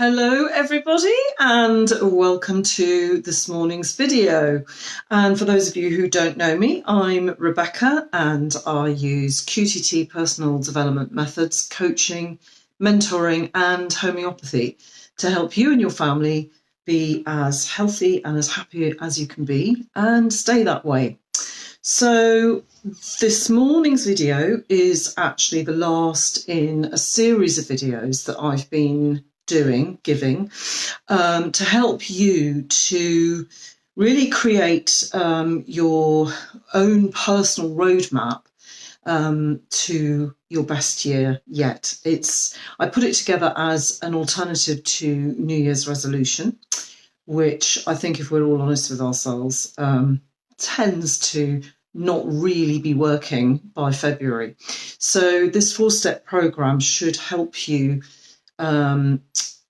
Hello everybody and welcome to this morning's video. And for those of you who don't know me, I'm Rebecca and I use QTT personal development methods, coaching, mentoring and homeopathy to help you and your family be as healthy and as happy as you can be and stay that way. So this morning's video is actually the last in a series of videos that I've been giving to help you to really create your own personal roadmap to your best year yet. I put it together as an alternative to New Year's resolution, which I think, if we're all honest with ourselves, tends to not really be working by February. So this 4-step program should help you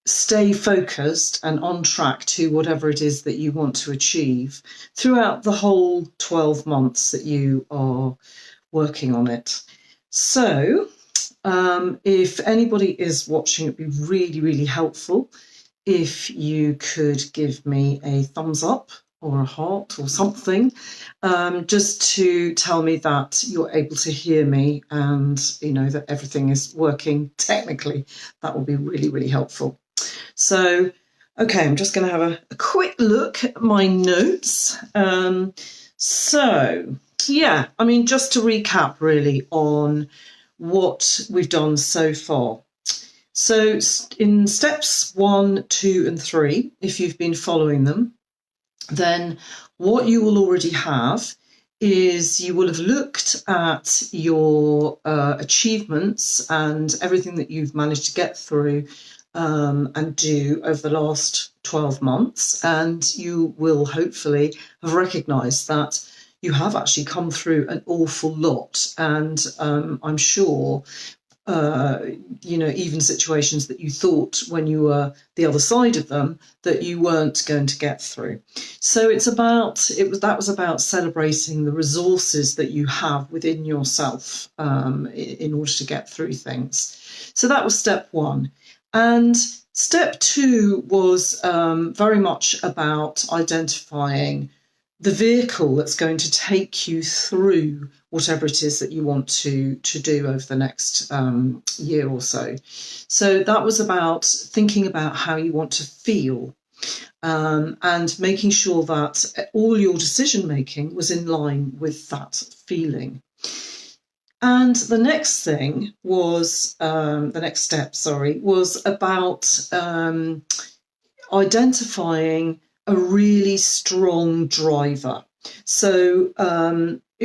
stay focused and on track to whatever it is that you want to achieve throughout the whole 12 months that you are working on it. So if anybody is watching, it'd be really, really helpful if you could give me a thumbs up or a heart or something, just to tell me that you're able to hear me and that everything is working technically. That will be really, really helpful. So, okay, I'm just going to have a quick look at my notes. Just to recap really on what we've done so far. So in steps 1, 2 and 3, if you've been following them, then what you will already have is you will have looked at your achievements and everything that you've managed to get through and do over the last 12 months. And you will hopefully have recognised that you have actually come through an awful lot. And I'm sure even situations that you thought when you were the other side of them that you weren't going to get through. So that was about celebrating the resources that you have within yourself in order to get through things. So that was step 1. And step 2 was very much about identifying the vehicle that's going to take you through whatever it is that you want to do over the next year or so. So that was about thinking about how you want to feel and making sure that all your decision making was in line with that feeling. And the next thing was, the next step, was about identifying a really strong driver. So,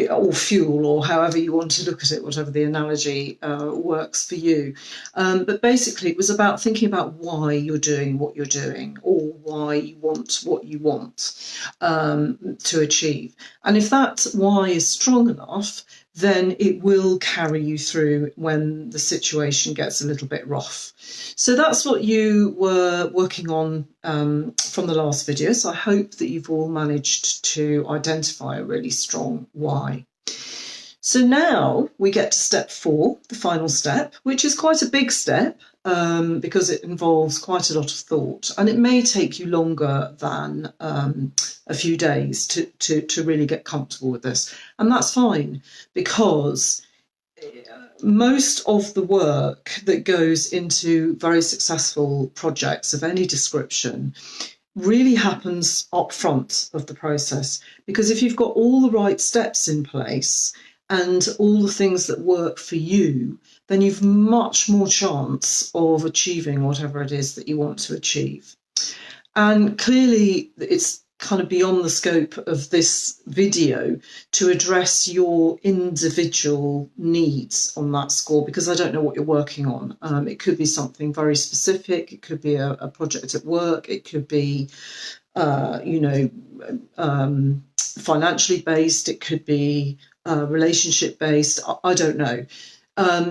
or fuel, or however you want to look at it, whatever the analogy works for you. But basically, it was about thinking about why you're doing what you're doing, or why you want what you want to achieve. And if that why is strong enough, then it will carry you through when the situation gets a little bit rough. So that's what you were working on from the last video. So I hope that you've all managed to identify a really strong why. So now we get to step 4, the final step, which is quite a big step because it involves quite a lot of thought, and it may take you longer than a few days to really get comfortable with this. And that's fine, because most of the work that goes into very successful projects of any description really happens up front of the process, because if you've got all the right steps in place and all the things that work for you, then you've much more chance of achieving whatever it is that you want to achieve. And clearly it's kind of beyond the scope of this video to address your individual needs on that score, because I don't know what you're working on. It could be something very specific. It could be a project at work. It could be, financially based. It could be relationship based. I don't know.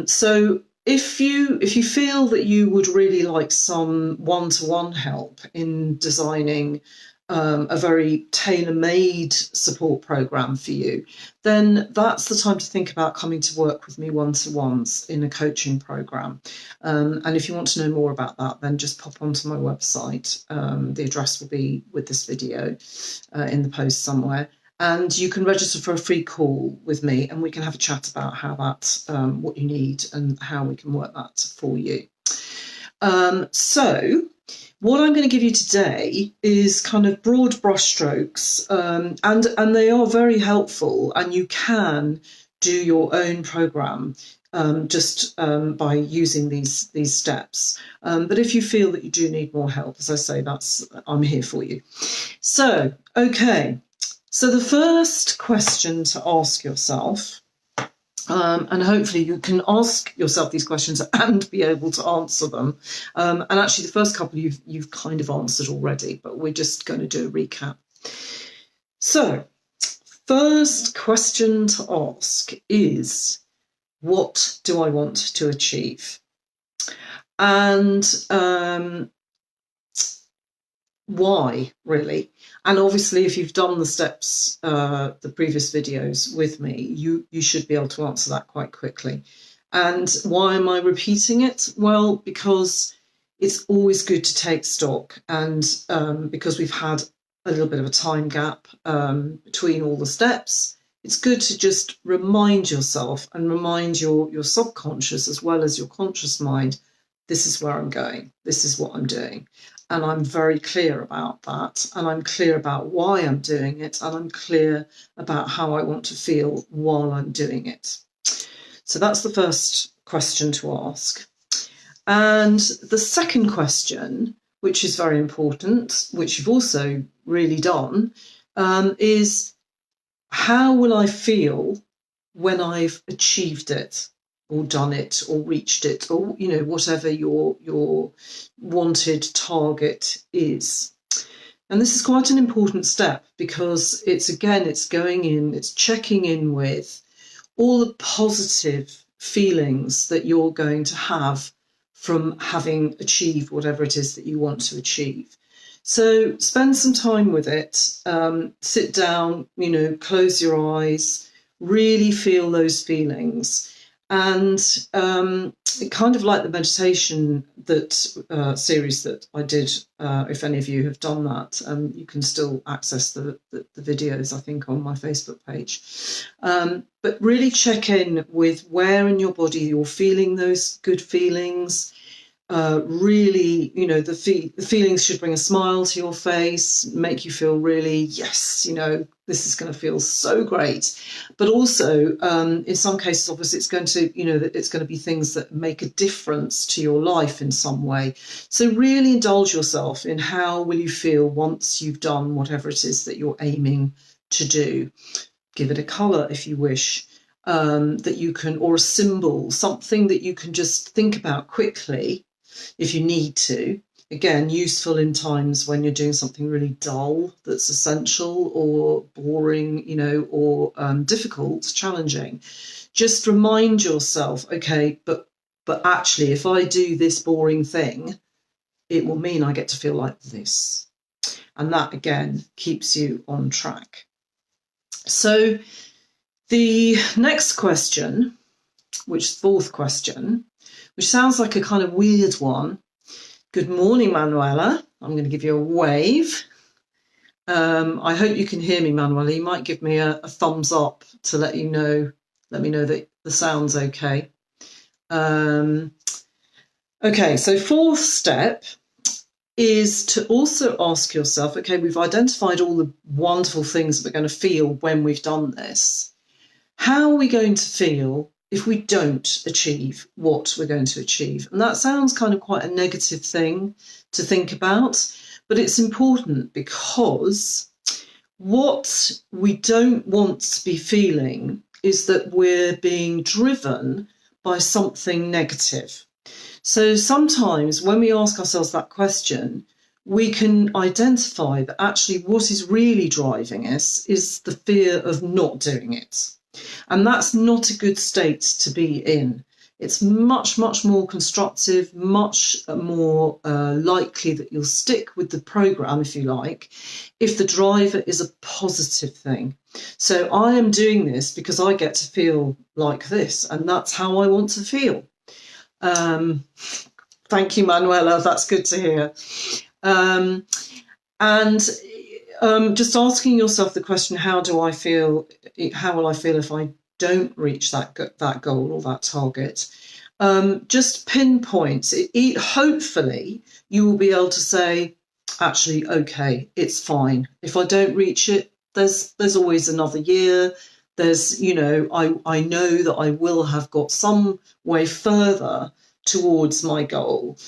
So if you feel that you would really like some one-to-one help in designing a very tailor-made support program for you, then that's the time to think about coming to work with me one-to-ones in a coaching program. And if you want to know more about that, then just pop onto my website. The address will be with this video in the post somewhere. And you can register for a free call with me, and we can have a chat about how that's what you need and how we can work that for you. So what I'm going to give you today is kind of broad brushstrokes, and they are very helpful, and you can do your own program just by using these steps. But if you feel that you do need more help, as I say, I'm here for you. So, okay. So the first question to ask yourself, and hopefully you can ask yourself these questions and be able to answer them. And actually the first couple you've kind of answered already, but we're just going to do a recap. So, first question to ask is, what do I want to achieve? And why, really? And obviously, if you've done the steps, the previous videos with me, you should be able to answer that quite quickly. And why am I repeating it? Well, because it's always good to take stock, and because we've had a little bit of a time gap between all the steps, it's good to just remind yourself and remind your subconscious as well as your conscious mind, this is where I'm going, this is what I'm doing. And I'm very clear about that, and I'm clear about why I'm doing it, and I'm clear about how I want to feel while I'm doing it. So that's the first question to ask. And the second question, which is very important, which you've also really done, is how will I feel when I've achieved it, or done it, or reached it, or whatever your wanted target is. And this is quite an important step, because it's going in, it's checking in with all the positive feelings that you're going to have from having achieved whatever it is that you want to achieve. So spend some time with it, sit down, close your eyes, really feel those feelings. And kind of like the meditation series that I did, if any of you have done that, you can still access the videos, I think, on my Facebook page. But really check in with where in your body you're feeling those good feelings. Really, the feelings should bring a smile to your face, make you feel really, yes, this is going to feel so great. But also, in some cases, obviously, it's going to be things that make a difference to your life in some way. So really indulge yourself in how will you feel once you've done whatever it is that you're aiming to do. Give it a colour if you wish, that you can, or a symbol, something that you can just think about quickly if you need to. Again, useful in times when you're doing something really dull that's essential, or boring, or difficult, challenging. Just remind yourself, okay, but actually, if I do this boring thing, it will mean I get to feel like this. And that, again, keeps you on track. So the next question, fourth question, which sounds like a kind of weird one. Good morning, Manuela. I'm going to give you a wave. I hope you can hear me, Manuela. You might give me a thumbs up to let me know that the sound's okay. Okay, so fourth step is to also ask yourself, okay, we've identified all the wonderful things that we're going to feel when we've done this. How are we going to feel if we don't achieve what we're going to achieve? And that sounds kind of quite a negative thing to think about, but it's important, because what we don't want to be feeling is that we're being driven by something negative. So sometimes when we ask ourselves that question, we can identify that actually what is really driving us is the fear of not doing it. And that's not a good state to be in. it's much, much more constructive, much more likely that you'll stick with the program, if you like, if the driver is a positive thing. So I am doing this because I get to feel like this, and that's how I want to feel. Thank you, Manuela. That's good to hear. And just asking yourself the question, how do I feel? How will I feel if I don't reach that goal or that target? Just pinpoint it. Hopefully, you will be able to say, actually, okay, it's fine. If I don't reach it, there's always another year. There's, I know that I will have got some way further towards my goal,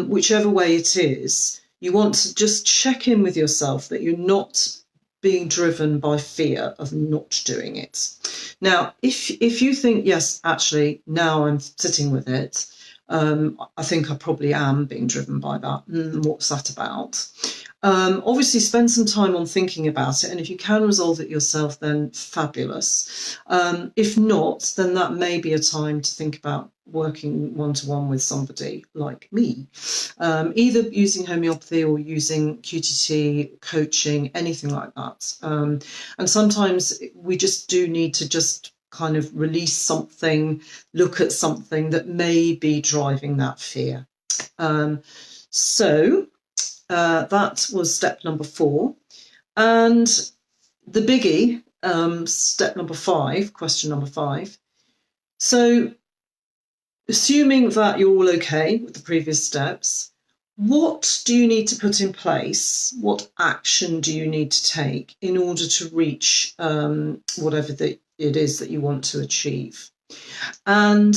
whichever way it is. You want to just check in with yourself that you're not being driven by fear of not doing it. Now, if you think, yes, actually, now I'm sitting with it, I think I probably am being driven by that. What's that about? Obviously, spend some time on thinking about it, and if you can resolve it yourself, then fabulous. If not, then that may be a time to think about working one-to-one with somebody like me, either using homeopathy or using QTT, coaching, anything like that. And sometimes we just do need to just kind of release something, look at something that may be driving that fear. So that was step number 4. And the biggie, step number 5, question number 5. So assuming that you're all okay with the previous steps, what do you need to put in place? What action do you need to take in order to reach whatever it is that you want to achieve? And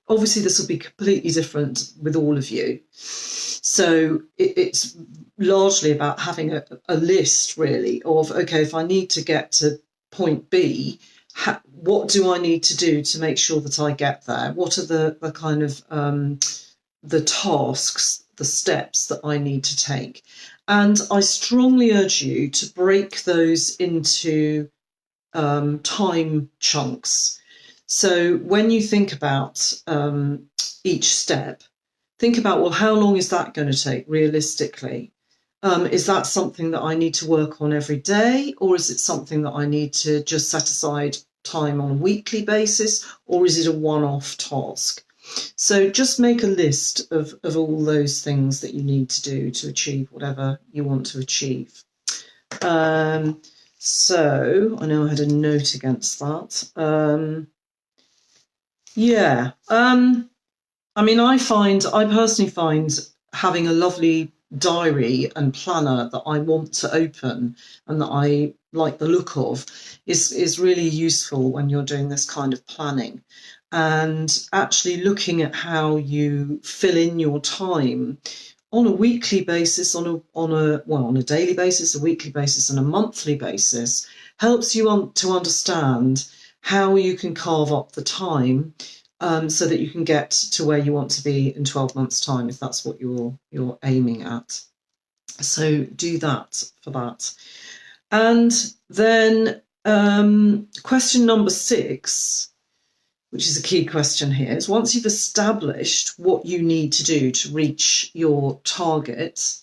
obviously, this will be completely different with all of you. So it's largely about having a list, really, of, okay, if I need to get to point B, what do I need to do to make sure that I get there? What are the kind of the tasks, the steps that I need to take? And I strongly urge you to break those into time chunks. So when you think about each step, think about, well, how long is that going to take realistically? Is that something that I need to work on every day, or is it something that I need to just set aside time on a weekly basis, or is it a one-off task? So just make a list of all those things that you need to do to achieve whatever you want to achieve. So I know I had a note against that. I mean, I personally find having a lovely diary and planner that I want to open and that I like the look of is really useful when you're doing this kind of planning, and actually looking at how you fill in your time on a weekly basis, on a daily basis, a weekly basis, and a monthly basis helps you to understand how you can carve up the time so that you can get to where you want to be in 12 months' time, if that's what you're aiming at. So do that for that. And then question number 6, which is a key question here, is once you've established what you need to do to reach your target,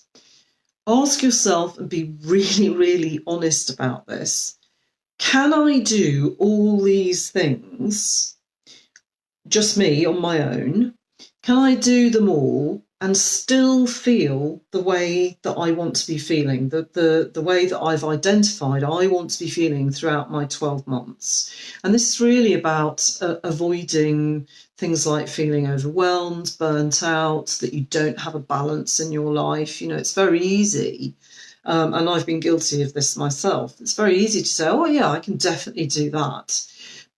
ask yourself and be really, really honest about this. Can I do all these things, just me on my own? Can I do them all and still feel the way that I want to be feeling, the way that I've identified I want to be feeling throughout my 12 months? And this is really about avoiding things like feeling overwhelmed, burnt out, that you don't have a balance in your life. It's very easy, and I've been guilty of this myself. It's very easy to say, oh yeah, I can definitely do that.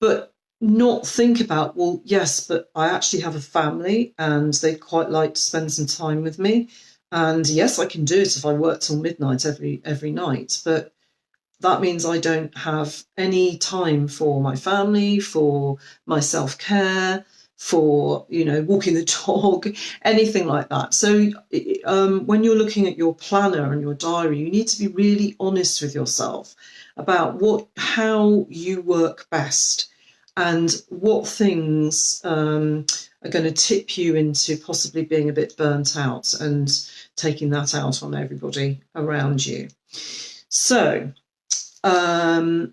But not think about, well, yes, but I actually have a family and they'd quite like to spend some time with me. And yes, I can do it if I work till midnight every night. But that means I don't have any time for my family, for my self-care, for, walking the dog, anything like that. So when you're looking at your planner and your diary, you need to be really honest with yourself about how you work best. and what things are going to tip you into possibly being a bit burnt out and taking that out on everybody around you. So the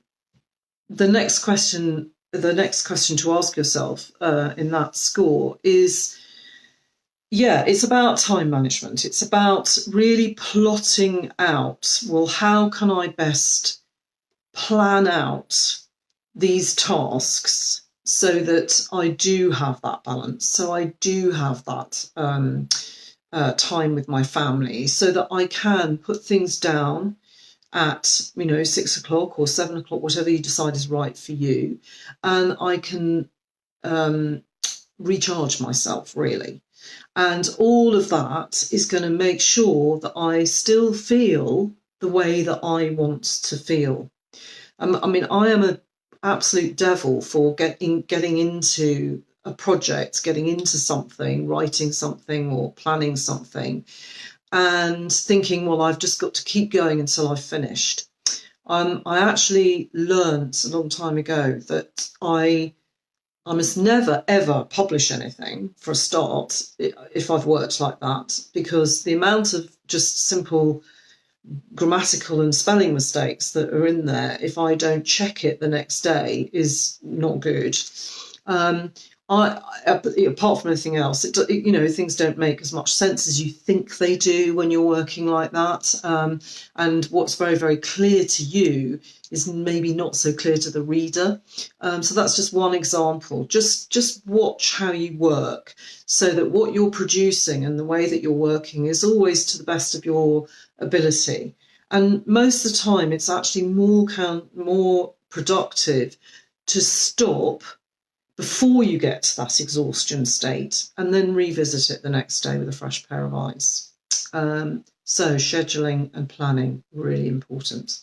next question to ask yourself in that score is, it's about time management. It's about really plotting out, well, how can I best plan out these tasks so that I do have that balance, so I do have that time with my family, so that I can put things down at 6 o'clock or 7 o'clock, whatever you decide is right for you, and I can recharge myself, really. And all of that is going to make sure that I still feel the way that I want to feel. I mean, I am an absolute devil for getting into a project, getting into something, writing something or planning something, and thinking, well, I've just got to keep going until I've finished. I actually learned a long time ago that I must never, ever publish anything for a start if I've worked like that, because the amount of just simple grammatical and spelling mistakes that are in there, if I don't check it the next day, is not good. Apart from anything else, things don't make as much sense as you think they do when you're working like that. And what's very, very clear to you is maybe not so clear to the reader. So that's just one example. Just watch how you work, so that what you're producing and the way that you're working is always to the best of your ability. And most of the time, it's actually more productive to stop before you get to that exhaustion state and then revisit it the next day with a fresh pair of eyes. So scheduling and planning, really important.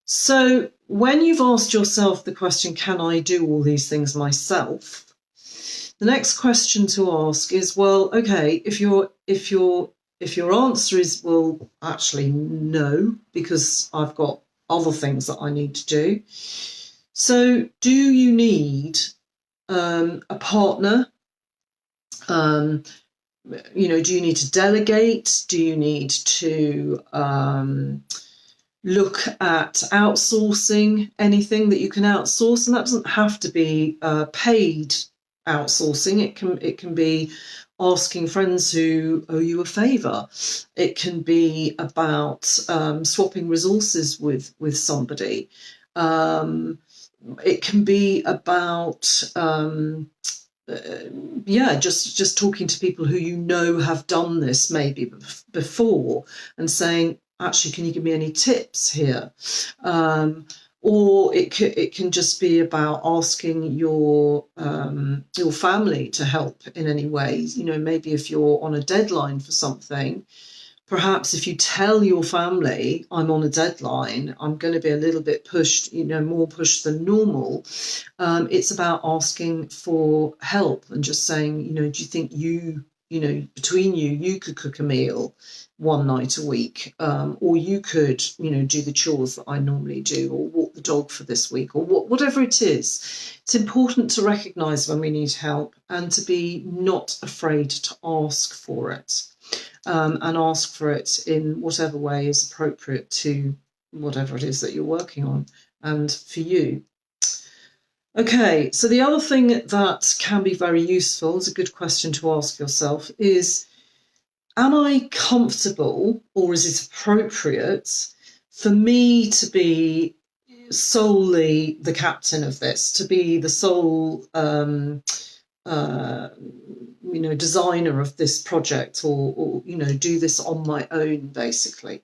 So when you've asked yourself the question, can I do all these things myself? The next question to ask is, well, okay, if your answer is, well, actually no, because I've got other things that I need to do. So do you need a partner? Do you need to delegate? Do you need to look at outsourcing anything that you can outsource? And that doesn't have to be paid outsourcing. It can be asking friends who owe you a favour. It can be about swapping resources with somebody. It can be about just talking to people who have done this maybe before and saying, actually, can you give me any tips here? Or it can just be about asking your family to help in any way. Maybe if you're on a deadline for something, perhaps if you tell your family, I'm on a deadline, I'm going to be a little bit pushed, more pushed than normal. It's about asking for help and just saying, do you think between you could cook a meal one night a week, or you could, do the chores that I normally do, or walk the dog for this week, or whatever it is. It's important to recognise when we need help and to be not afraid to ask for it. And ask for it in whatever way is appropriate to whatever it is that you're working on and for you. Okay, so the other thing that can be very useful, is a good question to ask yourself, is, am I comfortable, or is it appropriate for me to be solely the captain of this, to be the sole designer of this project, or do this on my own, basically?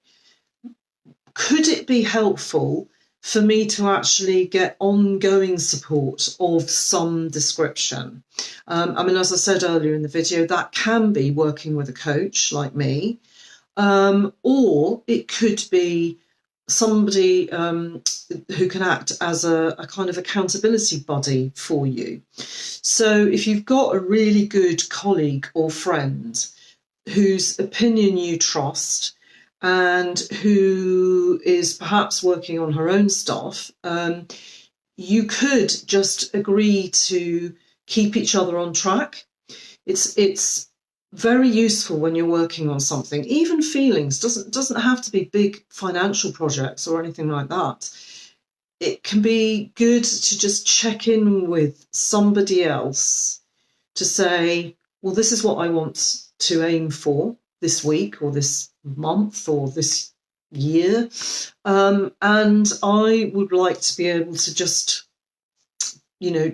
Could it be helpful for me to actually get ongoing support of some description? As I said earlier in the video, that can be working with a coach like me, or it could be somebody who can act as a kind of accountability buddy for you. So if you've got a really good colleague or friend whose opinion you trust and who is perhaps working on her own stuff, you could just agree to keep each other on track. It's very useful when you're working on something. Even feelings doesn't have to be big financial projects or anything like that. It can be good to just check in with somebody else to say, well, this is what I want to aim for this week or this month or this year. And I would like to be able to just,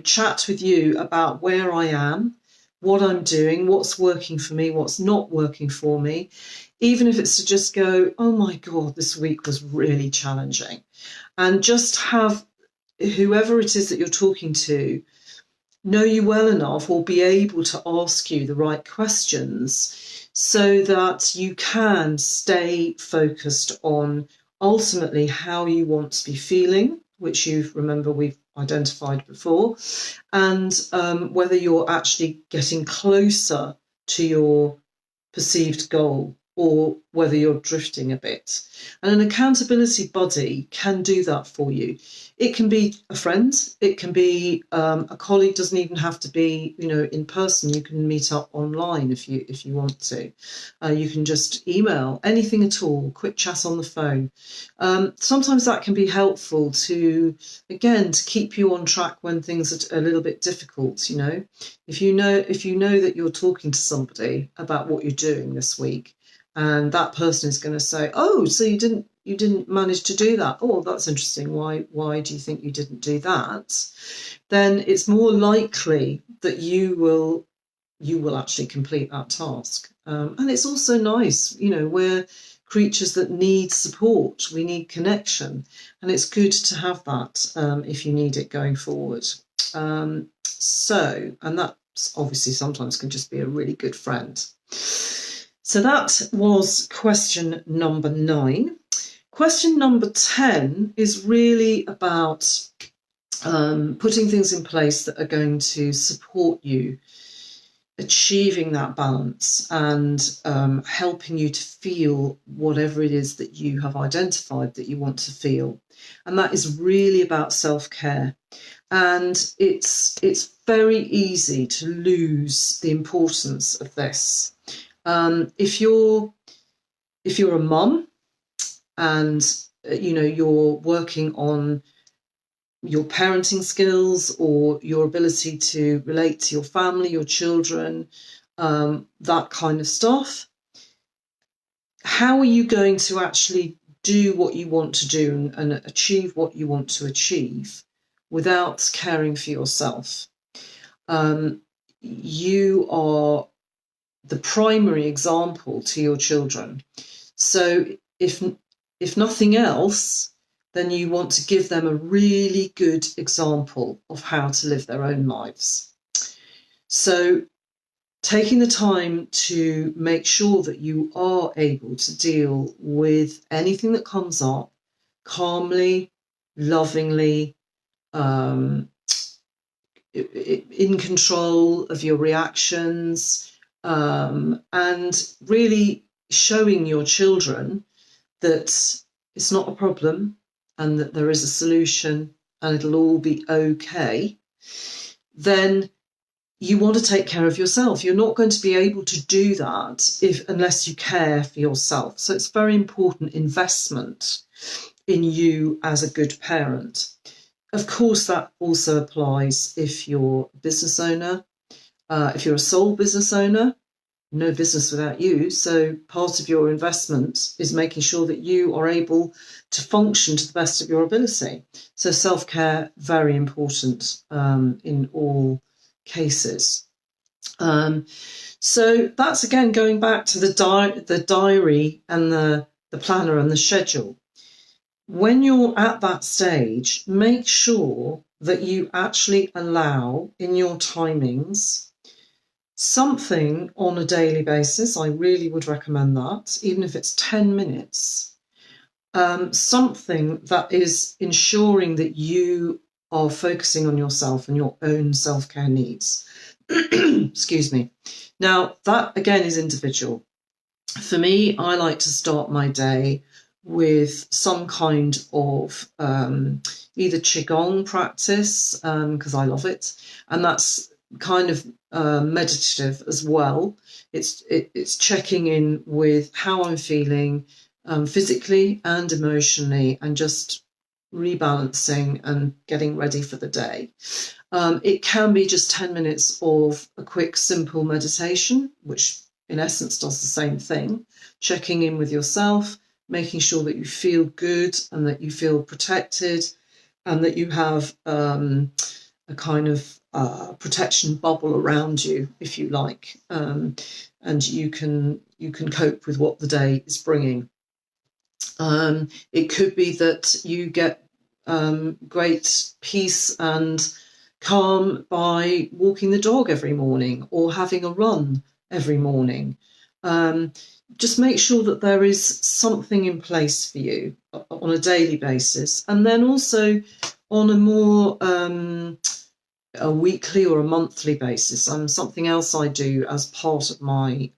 chat with you about where I am, what I'm doing, what's working for me, what's not working for me, even if it's to just go, oh my God, this week was really challenging. And just have whoever it is that you're talking to know you well enough or be able to ask you the right questions so that you can stay focused on ultimately how you want to be feeling, which we've identified before, and whether you're actually getting closer to your perceived goal or whether you're drifting a bit. And an accountability buddy can do that for you. It can be a friend, it can be a colleague, doesn't even have to be, in person. You can meet up online if you want to. You can just email, anything at all, quick chat on the phone. Sometimes that can be helpful to keep you on track when things are a little bit difficult, If you know that you're talking to somebody about what you're doing this week, and that person is going to say, "Oh, so you didn't manage to do that. Oh, that's interesting. Why do you think you didn't do that?" Then it's more likely that you will actually complete that task. And it's also nice, we're creatures that need support. We need connection, and it's good to have that if you need it going forward. And that obviously sometimes can just be a really good friend. So that was question number 9. Question number 10 is really about putting things in place that are going to support you achieving that balance and helping you to feel whatever it is that you have identified that you want to feel. And that is really about self-care. And it's very easy to lose the importance of this. If you're a mum and you're working on your parenting skills or your ability to relate to your family, your children, that kind of stuff, how are you going to actually do what you want to do and achieve what you want to achieve without caring for yourself? You are the primary example to your children. So if nothing else, then you want to give them a really good example of how to live their own lives. So taking the time to make sure that you are able to deal with anything that comes up calmly, lovingly, in control of your reactions, and really showing your children that it's not a problem and that there is a solution and it'll all be okay, then you want to take care of yourself. You're not going to be able to do that unless you care for yourself. So it's very important investment in you as a good parent. Of course, that also applies if you're a business owner. If you're a sole business owner, no business without you. So part of your investment is making sure that you are able to function to the best of your ability. So self-care, very important in all cases. So that's again going back to the diary and the planner and the schedule. When you're at that stage, make sure that you actually allow in your timings something on a daily basis. I really would recommend that, even if it's 10 minutes, something that is ensuring that you are focusing on yourself and your own self-care needs. Excuse me. Now, that again is individual. For me, I like to start my day with some kind of either Qigong practice, because I love it, and that's kind of meditative as well. It's checking in with how I'm feeling physically and emotionally, and just rebalancing and getting ready for the day. It can be just 10 minutes of a quick, simple meditation, which in essence does the same thing, checking in with yourself, making sure that you feel good and that you feel protected, and that you have a kind of protection bubble around you, if you like, and you can cope with what the day is bringing. It could be that you get great peace and calm by walking the dog every morning or having a run every morning. Just make sure that there is something in place for you on a daily basis, and then also on a more a weekly or a monthly basis. Something else I do as part of my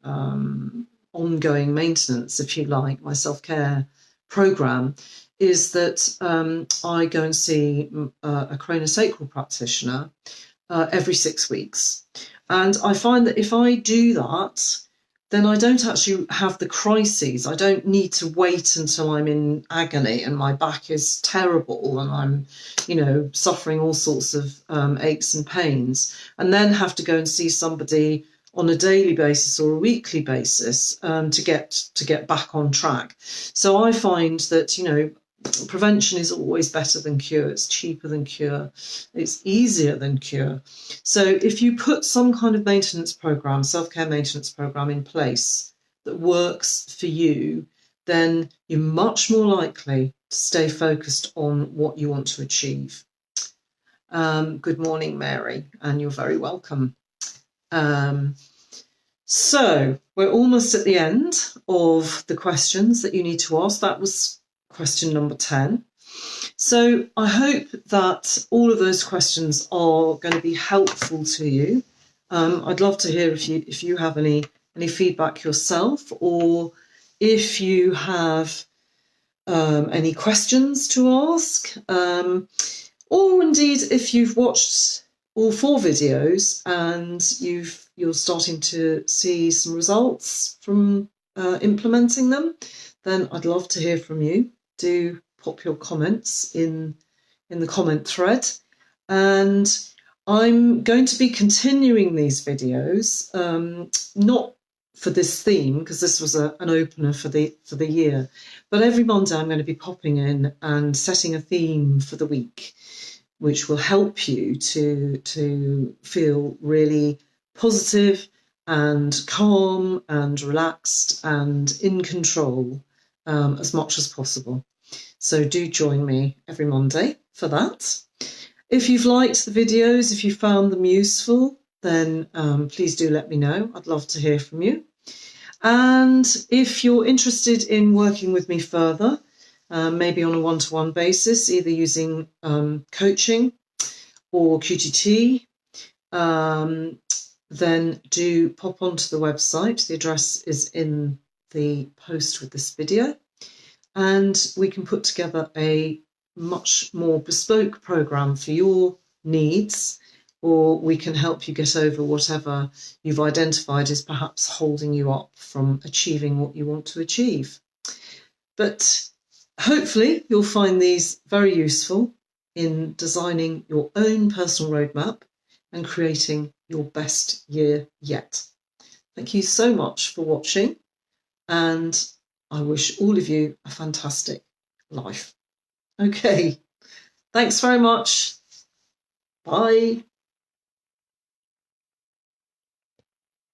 ongoing maintenance, if you like, my self-care program, is that I go and see a craniosacral practitioner every 6 weeks. And I find that if I do that, then I don't actually have the crises. I don't need to wait until I'm in agony and my back is terrible and I'm, suffering all sorts of aches and pains, and then have to go and see somebody on a daily basis or a weekly basis to get back on track. So I find that, prevention is always better than cure. It's cheaper than cure. It's easier than cure. So if you put some kind of maintenance program, self-care maintenance program in place that works for you, then you're much more likely to stay focused on what you want to achieve. Good morning, Mary, and you're very welcome. So we're almost at the end of the questions that you need to ask. That was question number 10. So I hope that all of those questions are going to be helpful to you. I'd love to hear if you have any feedback yourself, or if you have any questions to ask, or indeed if you've watched all 4 videos and you're starting to see some results from implementing them, then I'd love to hear from you. Do pop your comments in the comment thread, and I'm going to be continuing these videos, not for this theme, because this was an opener for the year, but every Monday I'm going to be popping in and setting a theme for the week, which will help you to feel really positive and calm and relaxed and in control as much as possible. So do join me every Monday for that. If you've liked the videos, if you found them useful, then please do let me know. I'd love to hear from you. And if you're interested in working with me further, maybe on a one-to-one basis, either using coaching or QTT, then do pop onto the website. The address is in the post with this video, and we can put together a much more bespoke program for your needs, or we can help you get over whatever you've identified as perhaps holding you up from achieving what you want to achieve. But hopefully you'll find these very useful in designing your own personal roadmap and creating your best year yet. Thank you so much for watching, and I wish all of you a fantastic life. Okay, thanks very much. Bye.